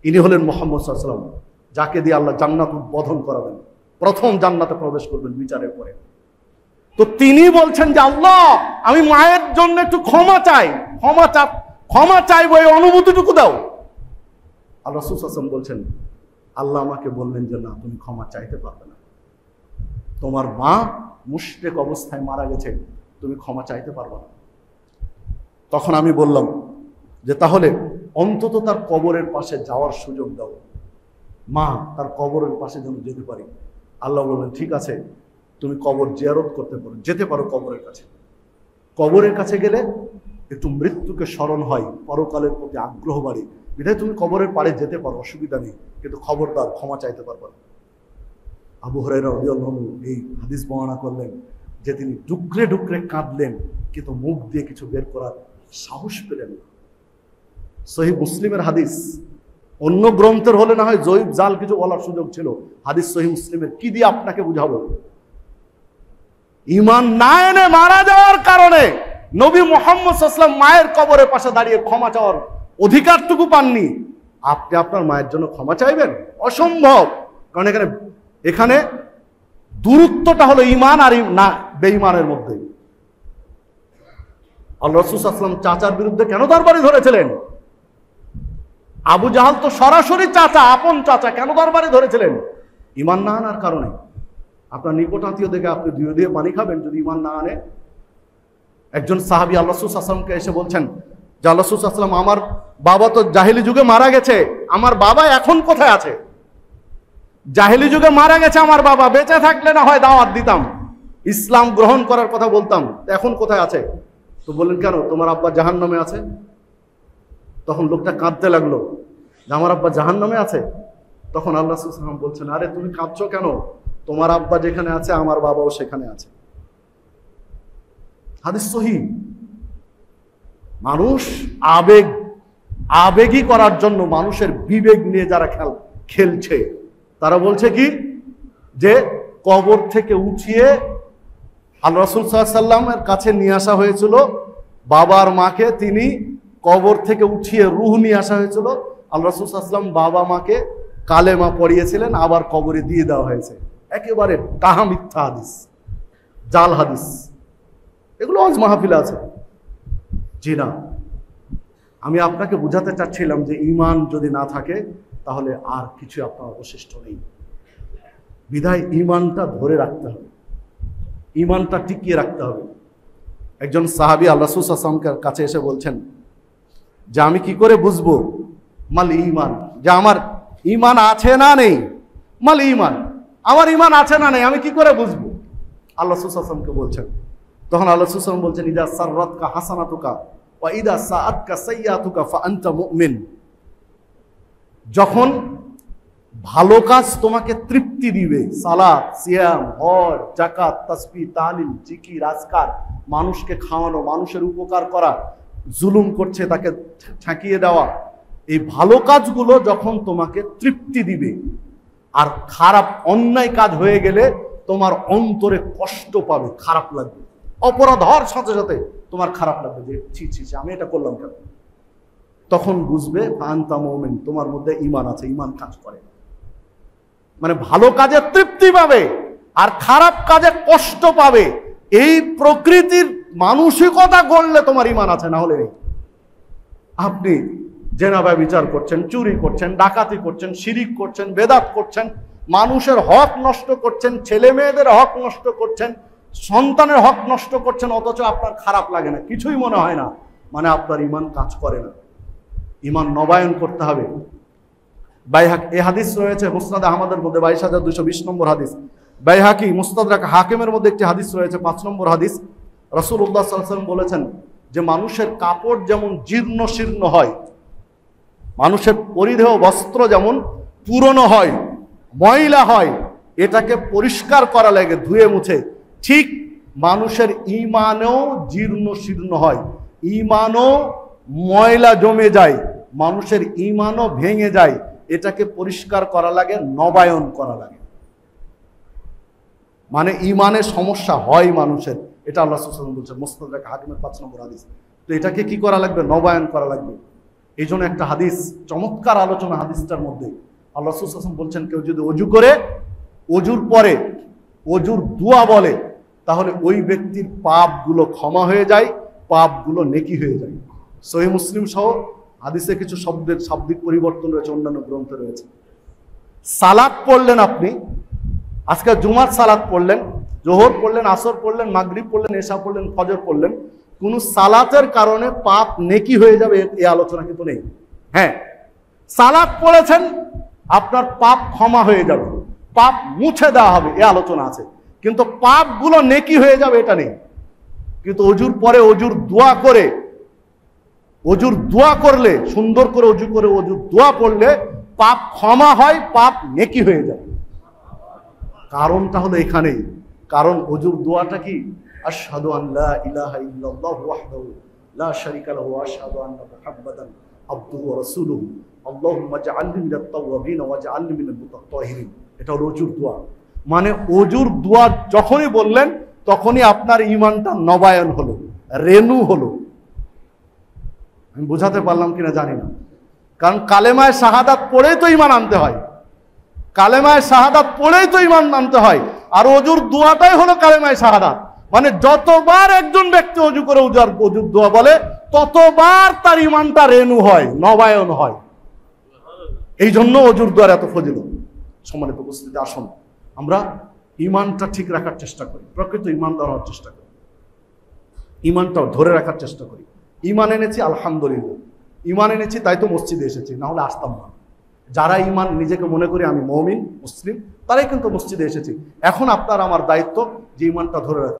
ইনি হলেন মুহাম্মদ সাল্লাল্লাহু আলাইহি ওয়াসাল্লাম, যাকে দিয়ে আল্লাহ জান্নাত উদ্বোধন করাবেন, প্রথম জান্নাতে প্রবেশ করবেন বিচারের পরে। তো তিনি বলছেন যে আল্লাহ, আমি মায়ের জন্য একটু ক্ষমা চাই, ক্ষমা চাইবো, এই অনুমতিটুকু দাও। আল্লাহ রাসূল সাল্লাল্লাহু আলাইহি ওয়াসাল্লাম বলছেন, আল্লাহ আমাকে বললেন যে না, তুমি ক্ষমা চাইতে পারবে না, তোমার মা মুশরিক অবস্থায় মারা গেছে, তুমি ক্ষমা চাইতে পারবে না। তখন আমি বললাম যে তাহলে অন্তত তার কবরের পাশে যাওয়ার সুযোগ দাও, মা তার কবরের পাশে যেন যেতে পারি। আল্লাহ বললেন ঠিক আছে, তুমি কবর জিয়ারত করতে পারো, যেতে পারো কবরের কাছে। কবরের কাছে গেলে একটু মৃত্যুকে স্মরণ হয়, পরকালের প্রতি আগ্রহ বাড়ে, বিধায় তুমি কবরের পাড়ে যেতে পারো, অসুবিধা নেই, কিন্তু খবরদার ক্ষমা চাইতে পারবে না। আবু হুরায়রা রাদিয়াল্লাহু আনহু এই হাদিস বর্ণনা করলেন যে তিনি ডুকরে ডুকরে কাঁদলেন, কিন্তু মুখ দিয়ে কিছু বের করার সাহস পেলেন না। সহিহ মুসলিমের হাদিস, অন্য গ্রন্থের হলে না হয় জয়ীব জাল কিছু বলার সুযোগ ছিল, হাদিস সহিহ মুসলিমের, কি দিয়ে আপনাকে বুঝাবো? ঈমান না এনে মারা যাওয়ার কারণে নবী মুহাম্মদ সাল্লাল্লাহু আলাইহি ওয়াসাল্লাম মায়ের কবরের পাশে দাঁড়িয়ে ক্ষমা চাওয়ার অধিকারটুকু পাননি, আপনি আপনার মায়ের জন্য ক্ষমা চাইবেন? অসম্ভব। কারণ এখানে দূরত্বটা হলো ঈমান আর না বেঈমানের মধ্যে। আল্লাহ রাসূল সাল্লাল্লাহু আলাইহি ওয়াসাল্লাম চাচার বিরুদ্ধে কেন দরবারে ধরেছিলেন? আবু জাহাল তো সরাসরি চাচা, আপন চাচা, কেন দরবারে ধরেছিলেন? ঈমান না আনার কারণে। আপনার নিকট আত্মীয় দেখে আপনি দুই দিয়ে পানি খাবেন যদি ঈমান না আনে? একজন সাহাবী আল্লাহ রাসূল সাল্লাল্লাহু আলাইহি ওয়াসাল্লামকে এসে বলছেন যে আল্লাহ রাসূল সাল্লাল্লাহু আলাইহি ওয়াসাল্লাম, আমার বাবা তো জাহেলি যুগে মারা গেছে, আমার বাবা এখন কোথায় আছে? জাহেলি যুগে মারা গেছে আমার বাবা, বেঁচে থাকলে না হয় দাওয়াত দিতাম, ইসলাম গ্রহণ করার কথা বলতাম, এখন কোথায় আছে? তো বললেন কেন, তোমার আব্বা জাহান্নামে আছে। তখন লোকটা কাঁদতে লাগলো যে আমার আব্বা জাহান্নামে আছে। তখন আল্লাহ রাসূল সাল্লাল্লাহু আলাইহি ওয়াসাল্লাম বলছেন, আরে তুমি কাঁদছো কেন, তোমার আব্বা যেখানে আছে আমার বাবাও সেখানে আছে। হাদিস সহিহ। মানুষ আবেগী করার জন্য মানুষের বিবেক নিয়ে যারা খেলছে, তারা বলছে কি যে কবর থেকে উঠিয়ে আল্লাহ রাসূল সাল্লাল্লাহু আলাইহি ওয়াসাল্লামের কাছে নিয়ে আসা হয়েছিল, বাবার মাকে তিনি কবর থেকে উঠিয়ে রূহ নিয়ে আসা হয়েছিল, আল্লাহ রাসূল সাল্লাল্লাহু আলাইহি ওয়াসাল্লাম বাবা মাকে কালেমা পড়িয়েছিলেন, আবার কবরে দিয়ে দেওয়া হয়েছে। একেবারে ডাহা মিথ্যা হাদিস, জাল হাদিস, এগুলো আজ মাহফিলে আছে। জি না, আমি আপনাকে বুঝাতে চাচ্ছিলাম যে ঈমান যদি না থাকে তাহলে আর কিছু আপনার অবশিষ্ট নেই। বিধায় ঈমানটা ধরে রাখতে হবে, ঈমানটা টিকিয়ে রাখতে হবে। একজন সাহাবী আল্লাহ রাসূল সাল্লাল্লাহু আলাইহি ওয়াসাল্লামের কাছে এসে বলছেন যে আমি কি করে বুঝবো মাল ঈমান, যে আমার ঈমান আছে না নেই? মাল ঈমান, আমার ঈমান আছে না নেই আমি কি করে বুঝবো? আল্লাহ রাসূল সাল্লাল্লাহু আলাইহি ওয়াসাল্লামকে বলছেন। তখন আল্লাহ রাসূল সাল্লাল্লাহু আলাইহি ওয়াসাল্লাম বলছেন, ইদা সাররাতকা হাসানাতুকা ওয়া ইদা সাআতকা সাইয়্যাতুকা ফা আনতা মুমিন। যখন ভালো কাজ তোমাকে তৃপ্তি দিবে, সালাত, সিয়াম, হজ, যাকাত, তাসবিহ, তাহলিল, জিকির, আজকার, মানুষকে খাওয়ানো, মানুষের উপকার করা, জুলুম করছে তাকে ঠেকিয়ে দেওয়া, এই ভালো কাজগুলো যখন তোমাকে তৃপ্তি দিবে, আর খারাপ অন্যায় কাজ হয়ে গেলে তোমার অন্তরে কষ্ট পাবে, খারাপ লাগবে, অপরাধ হওয়ার সাথে সাথে তোমার খারাপ লাগবে যে ছি ছি ছি আমি এটা করলাম কেন। তখন বুঝবে আনতা মুমিন, তোমার মধ্যে ঈমান আছে, ঈমান কাজ করে। মানে ভালো কাজে তৃপ্তি পাবে আর খারাপ কাজে কষ্ট পাবে, এই প্রকৃতির মানসিকতা গড়লে তোমার ঈমান আছে, না হলে নেই। আপনি জেনা ব্যভিচার করছেন, চুরি করছেন, ডাকাতি করছেন, শিরিক করছেন, বেদাত করছেন, মানুষের হক নষ্ট করছেন, ছেলে মেয়েদের হক নষ্ট করছেন, সন্তানের হক নষ্ট করছেন, অথচ আপনার খারাপ লাগে না, কিছুই মনে হয় না, মানে আপনার ঈমান কাজ করে না। ঈমান নবায়ন করতে হবে। এই হাদিস রয়েছে মুসনাদ আহমদের মধ্যে 22,220 নম্বর হাদিস, বাইহাকি মুস্তাদরাক হাকিমের মধ্যে একটি হাদিস রয়েছে 5 নম্বর হাদিস। রাসূলুল্লাহ সাল্লাল্লাহু আলাইহি ওয়াসাল্লাম বলেছেন যে মানুষের কাপড় যেমন জীর্ণ শীর্ণ হয়, মানুষের পরিধেয় বস্ত্র যেমন পুরনো হয়, ময়লা হয়, এটাকে পরিষ্কার করা লাগে ধুয়ে মুছে, ঠিক মানুষের ঈমানও জীর্ণ শীর্ণ হয়, ঈমানও ময়লা জমে যায়, মানুষের ঈমানও ভেঙে যায়, এটাকে পরিষ্কার করা লাগে, নবায়ন করা লাগে। মানে ঈমানের সমস্যা হয় মানুষের, এটা আল্লাহ রাসূল সাল্লাল্লাহু আলাইহি ওয়াসাল্লাম বলছেন মুসনাদ হাকিমের 5 নম্বর হাদিস। তো এটাকে কি করা লাগবে? নবায়ন করা লাগবে। এই জন্য একটা হাদিস, চমৎকার আলোচনা হাদিসটার মধ্যে আল্লাহ রাসূল সাল্লাল্লাহু আলাইহি ওয়াসাল্লাম বলছেন, কেউ যদি অজু করে অজুর পরে অজুর দোয়া বলে তাহলে ওই ব্যক্তির পাপগুলো ক্ষমা হয়ে যায়, পাপগুলো নেকি হয়ে যায়। সহিহ মুসলিম সহ হাদিসে কিছু শব্দের শাব্দিক পরিবর্তন রয়েছে, অন্যান্য গ্রন্থে রয়েছে। সালাত পড়লেন আপনি, আজকে জুমার সালাত পড়লেন, জোহর পড়লেন, আসর পড়লেন, মাগরিব পড়লেন, এশা পড়লেন, ফজর পড়লেন, কোন সালাতের কারণে পাপ নেকি হয়ে যাবে এই আলোচনা কিন্তু নেই। হ্যাঁ, সালাত পড়েছেন, আপনার পাপ ক্ষমা হয়ে যাবে, পাপ মুছে দেওয়া হবে, এই আলোচনা আছে, কিন্তু পাপগুলো নেকি হয়ে যাবে এটা নেই। কিন্তু অজুর পরে অজুর দোয়া করে, অজুর দোয়া করলে, সুন্দর করে অজু করে অজুর দোয়া পড়লে পাপ ক্ষমা হয়, পাপ নেকি হয়ে যায়। কারণটা হলো এখানেই, কারণ অজুর দোয়াটা কি? আশহাদু আল্লা ইলাহা ইল্লাল্লাহু ওয়াহদাহু লা শারীকা লাহু ওয়া আশহাদু আন্না মুহাম্মাদান আবদুহু ওয়া রাসূলুহু আল্লাহুম্মা জাআলনি মিনাত তাওয়াবিন ওয়া জাআলনি মিনাল মুতাত্তাহিরিন। এটা হলো অজুর দোয়া। মানে অজুর দোয়া যখনই বললেন তখনই আপনার ঈমানটা নবায়ন হলো, রেনু হলো। আমি বোঝাতে পারলাম কিনা জানি না, কারণ কালেমায়ে শাহাদাত পড়েই তো ঈমান আনতে হয়, কালেমায়ে শাহাদাত পড়েই তো ঈমান আনতে হয়। আর অজুর দোয়াটাই হলো কালেমায়ে শাহাদাত। মানে যতবার একজন ব্যক্তি অজু করে অজুর দোয়া বলে ততবার তার ঈমানটা রেনু হয়, নবায়ন হয়। এই জন্য অজুর দোয়ার এত ফজিলত। সম্মানিত উপস্থিতি, আসুন আমরা ঈমানটা ঠিক রাখার চেষ্টা করি, প্রকৃত ঈমানদার হওয়ার চেষ্টা করি, ঈমানটাও ধরে রাখার চেষ্টা করি। ঈমান এনেছি আলহামদুলিল্লাহ, ঈমান এনেছি তাই তো মসজিদে এসেছি, না হলে আসতাম না। যারা ঈমান নিজেকে মনে করি আমি মুমিন মুসলিম, তারাই কিন্তু মসজিদে এসেছি। এখন আপনার আমার দায়িত্ব যে ঈমানটা ধরে রাখা।